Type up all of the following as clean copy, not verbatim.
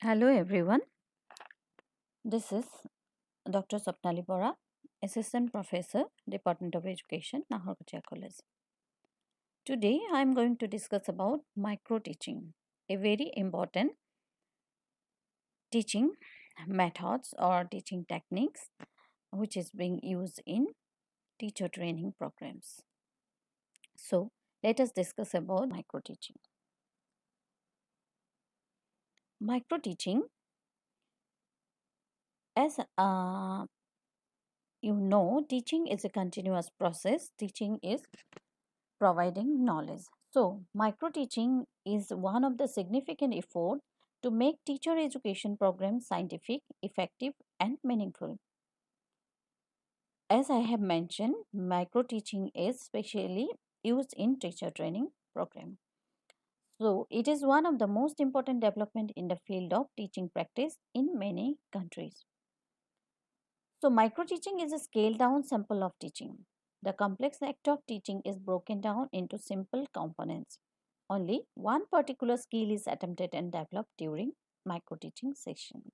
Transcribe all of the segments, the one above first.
Hello everyone, this is Dr. Sapnali Bora, Assistant Professor, Department of Education, Ramanujam College. Today I am going to discuss about micro teaching, a very important teaching methods or teaching techniques which is being used in teacher training programs. So let us discuss about micro teaching. Micro teaching, as teaching is a continuous process. Teaching is providing knowledge. So, micro teaching is one of the significant effort to make teacher education programs scientific, effective, and meaningful. As I have mentioned, micro teaching is specially used in teacher training program. So, it is one of the most important development in the field of teaching practice in many countries. So, micro teaching is a scaled down sample of teaching. The complex act of teaching is broken down into simple components. Only one particular skill is attempted and developed during micro teaching session.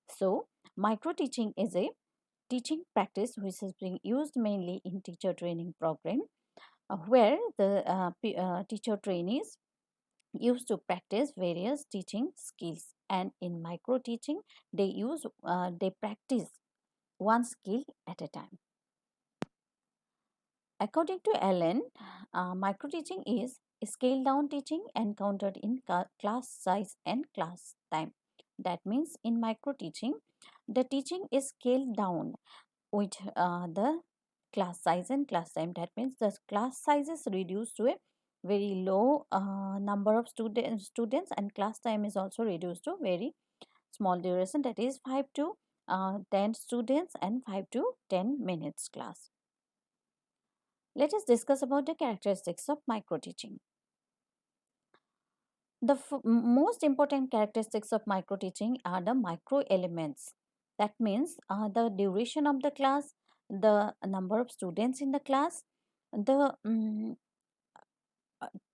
So, micro teaching is a teaching practice which is being used mainly in teacher training program where the teacher trainees used to practice various teaching skills, and in micro teaching they practice one skill at a time. According to Allen, microteaching is scaled down teaching encountered in class size and class time. That means in microteaching, the teaching is scaled down with the class size and class time. That means the class size is reduced to a very low number of students, and class time is also reduced to very small duration, that is 5 to 10 students and 5 to 10 minutes class. Let us discuss about the characteristics of microteaching. The most important characteristics of microteaching are the micro elements. That means the duration of the class, the number of students in the class, the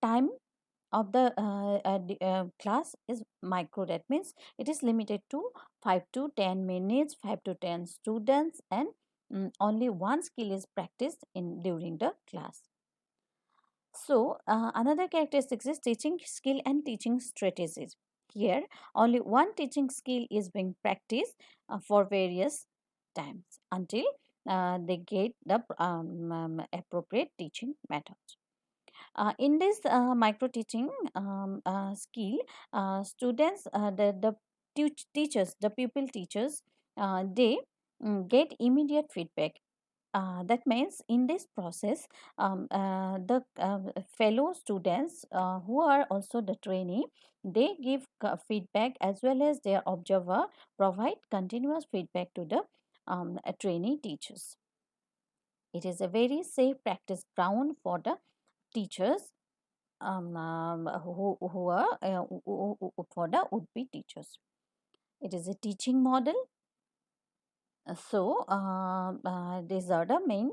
time of the class is micro. That means it is limited to 5 to 10 minutes, 5 to 10 students, and only one skill is practiced in during the class. So, another characteristic is teaching skill and teaching strategies. Here, only one teaching skill is being practiced for various times until they get the appropriate teaching methods. In this micro teaching skill, students, the teachers, the pupil teachers, they get immediate feedback. That means in this process, the fellow students who are also the trainee, they give feedback, as well as their observer provide continuous feedback to the trainee teachers. It is a very safe practice ground for the teachers who are for the would-be teachers. It is a teaching model. These are the main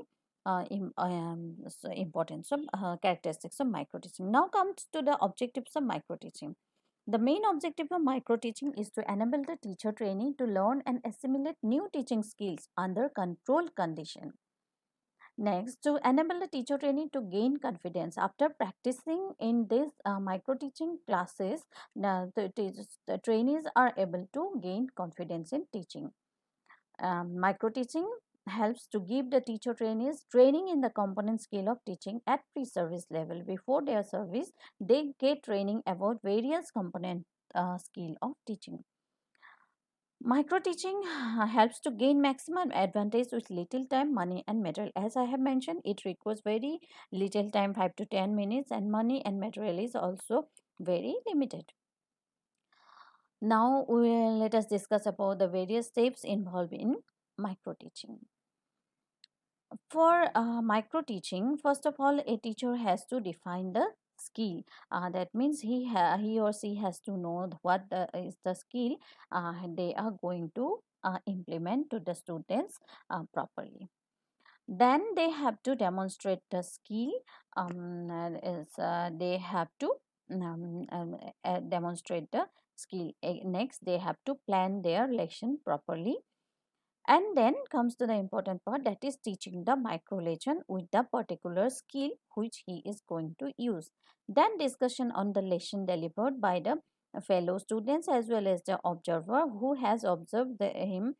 importance of characteristics of micro teaching. Now comes to the objectives of micro teaching. The main objective of micro teaching is to enable the teacher trainee to learn and assimilate new teaching skills under controlled condition. Next, to enable the teacher trainee to gain confidence. After practicing in these micro teaching classes, the trainees are able to gain confidence in teaching. Micro teaching helps to give the teacher trainees training in the component skill of teaching at pre-service level. Before their service, they get training about various component skill of teaching. Micro teaching helps to gain maximum advantage with little time, money, and material. As I have mentioned, it requires very little time, 5 to 10 minutes, and money and material is also very limited. Now, let us discuss about the various steps involved in micro teaching. For micro teaching, first of all, a teacher has to define the skill. That means he or she has to know what is the skill they are going to implement to the students properly. Then they have to demonstrate the skill. They have to demonstrate the skill. Next, they have to plan their lesson properly. And then comes to the important part, that is teaching the micro lesson with the particular skill which he is going to use. Then discussion on the lesson delivered by the fellow students as well as the observer who has observed him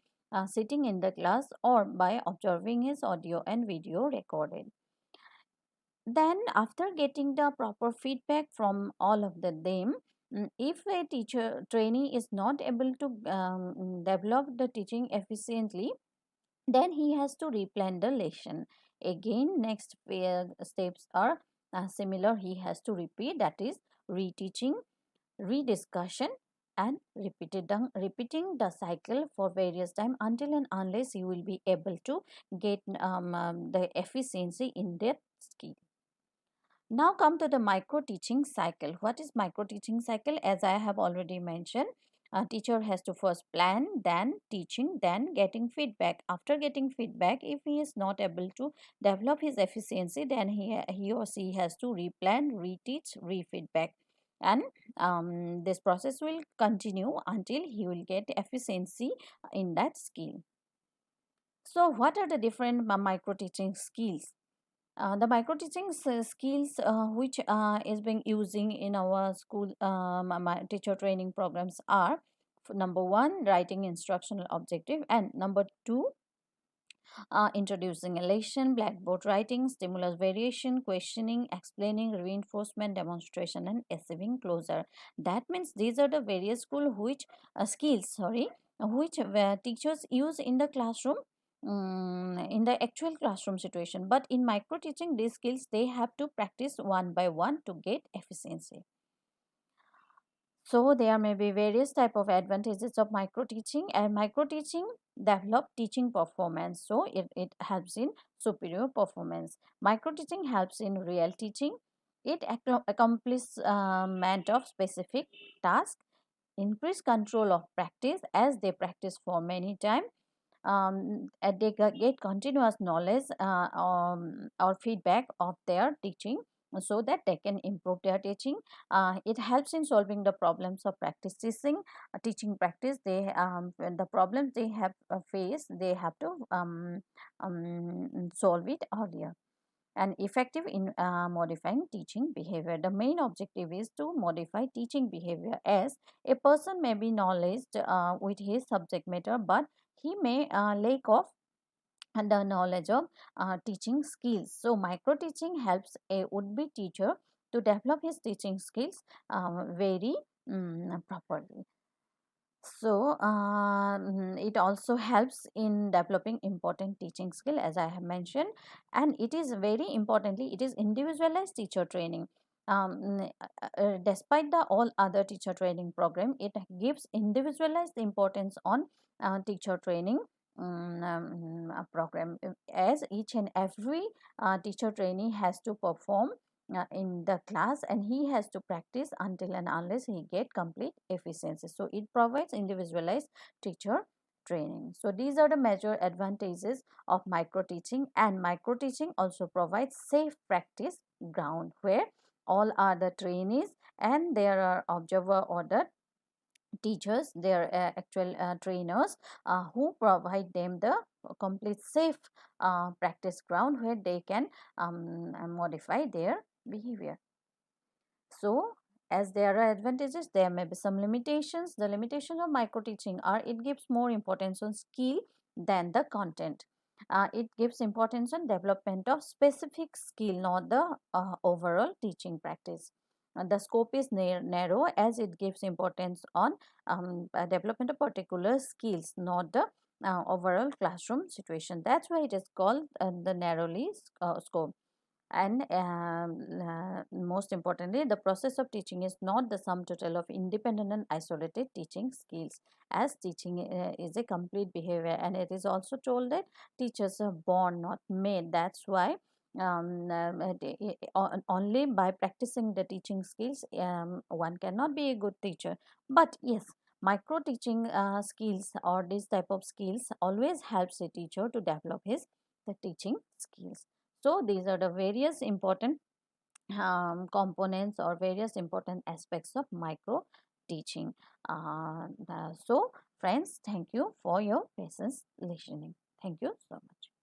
sitting in the class or by observing his audio and video recorded. Then after getting the proper feedback from all of them, if a teacher trainee is not able to develop the teaching efficiently, then he has to replan the lesson again. Next steps are similar, he has to repeat, that is reteaching, rediscussion, and repeating the cycle for various time until and unless he will be able to get the efficiency in that skill. Now come to the micro teaching cycle. What is micro teaching cycle? As I have already mentioned, a teacher has to first plan, then teaching, then getting feedback. After getting feedback, if he is not able to develop his efficiency, then he or she has to replan, reteach, re-feedback. And this process will continue until he will get efficiency in that skill. So what are the different micro teaching skills? The micro teaching skills which is being using in our school teacher training programs are, number one, writing instructional objective, and number two, introducing elation, blackboard writing, stimulus variation, questioning, explaining, reinforcement, demonstration, and achieving closure. That means these are the various school which skills, sorry, which teachers use in the classroom, in the actual classroom situation. But in micro teaching, these skills they have to practice one by one to get efficiency. So there may be various type of advantages of micro teaching, and micro teaching develop teaching performance. So it helps in superior performance. Micro teaching helps in real teaching. It accomplishment of specific task, increase control of practice as they practice for many time, they get continuous knowledge or feedback of their teaching so that they can improve their teaching. It helps in solving the problems of practicing teaching practice. They when the problems they have faced, they have to solve it earlier. And effective in modifying teaching behavior. The main objective is to modify teaching behavior, as a person may be knowledge with his subject matter, but he may lack of the knowledge of teaching skills. So micro teaching helps a would-be teacher to develop his teaching skills very properly. So it also helps in developing important teaching skill, as I have mentioned, and it is very importantly, it is individualized teacher training. Despite the all other teacher training program, it gives individualized importance on teacher training program, as each and every teacher trainee has to perform in the class, and he has to practice until and unless he get complete efficiency. So it provides individualized teacher training. So these are the major advantages of micro teaching, and micro teaching also provides safe practice ground where all are the trainees and there are observer or the teachers, their actual trainers who provide them the complete safe practice ground where they can modify their behavior. So as there are advantages, there may be some limitations. The limitations of micro teaching are, it gives more importance on skill than the content. It gives importance on development of specific skill, not the overall teaching practice. The scope is narrow, as it gives importance on development of particular skills, not the overall classroom situation. That's why it is called the narrowly scope. And most importantly, the process of teaching is not the sum total of independent and isolated teaching skills, as teaching is a complete behavior, and it is also told that teachers are born, not made. That's why only by practicing the teaching skills one cannot be a good teacher. But yes, micro teaching skills or this type of skills always helps a teacher to develop his the teaching skills. So these are the various important components or various important aspects of micro teaching. So friends, thank you for your patience listening. Thank you so much.